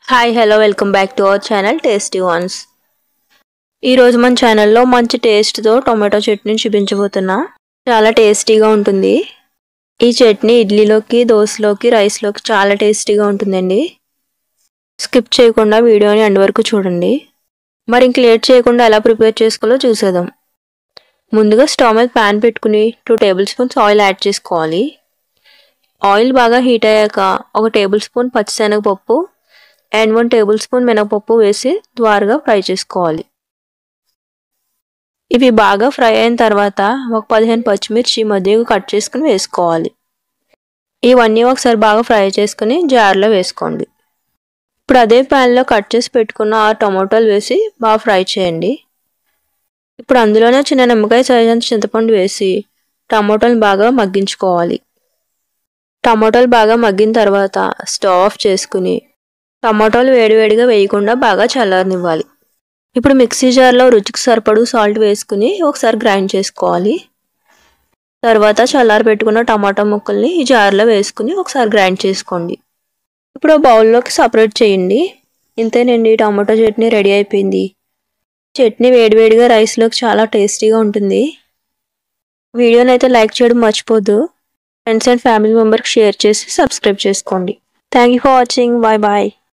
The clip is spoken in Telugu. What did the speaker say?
Hi hello welcome back to our channel tasty once. ఈరోజు మన ఛానల్లో మంచి టేస్ట్తో టొమాటో చట్నీ చూపించబోతున్నా. చాలా టేస్టీగా ఉంటుంది. ఈ చట్నీ ఇడ్లీలోకి, దోశలోకి, రైస్లోకి చాలా టేస్టీగా ఉంటుందండి. స్కిప్ చేయకుండా వీడియోని ఎండ్ వరకు చూడండి. మరి ఇంక లేట్ చేయకుండా ఎలా ప్రిపేర్ చేసుకోవాలో చూసేద్దాం. ముందుగా స్టవ్ మీద ప్యాన్ పెట్టుకుని 2 టేబుల్ స్పూన్స్ ఆయిల్ యాడ్ చేసుకోవాలి. ఆయిల్ బాగా హీట్ అయ్యాక 1 టేబుల్ స్పూన్ పచ్చిశనగపప్పు అండ్ 1 టేబుల్ స్పూన్ మినపప్పు వేసి ద్వారగా ఫ్రై చేసుకోవాలి. ఇవి బాగా ఫ్రై అయిన తర్వాత ఒక 15 పచ్చిమిర్చి మధ్యగా కట్ చేసుకుని వేసుకోవాలి. ఇవన్నీ ఒకసారి బాగా ఫ్రై చేసుకుని జార్లో వేసుకోండి. ఇప్పుడు అదే ప్యాన్లో కట్ చేసి పెట్టుకున్న 6 టమాటాలు వేసి బాగా ఫ్రై చేయండి. ఇప్పుడు అందులోనే చిన్న నిమ్మకాయ సైజంత చింతపండు వేసి టమాటాలు బాగా మగ్గించుకోవాలి. టమాటాలు బాగా మగ్గిన తర్వాత స్టవ్ ఆఫ్ చేసుకుని టమాటాలు వేడివేడిగా వేయకుండా బాగా చల్లారనివ్వాలి. ఇప్పుడు మిక్సీ జార్లో రుచికి సరిపడు సాల్ట్ వేసుకుని ఒకసారి గ్రైండ్ చేసుకోవాలి. తర్వాత చల్లారి పెట్టుకున్న టమాటా ముక్కల్ని ఈ జార్లో వేసుకుని ఒకసారి గ్రైండ్ చేసుకోండి. ఇప్పుడు బౌల్లోకి సపరేట్ చేయండి. ఇంతేనండి, టమాటో చట్నీ రెడీ అయిపోయింది. చట్నీ వేడివేడిగా రైస్లోకి చాలా టేస్టీగా ఉంటుంది. వీడియోని అయితే లైక్ చేయడం మర్చిపోద్దు. ఫ్రెండ్స్ అండ్ ఫ్యామిలీ మెంబర్కి షేర్ చేసి సబ్స్క్రైబ్ చేసుకోండి. Thank you for watching. Bye bye.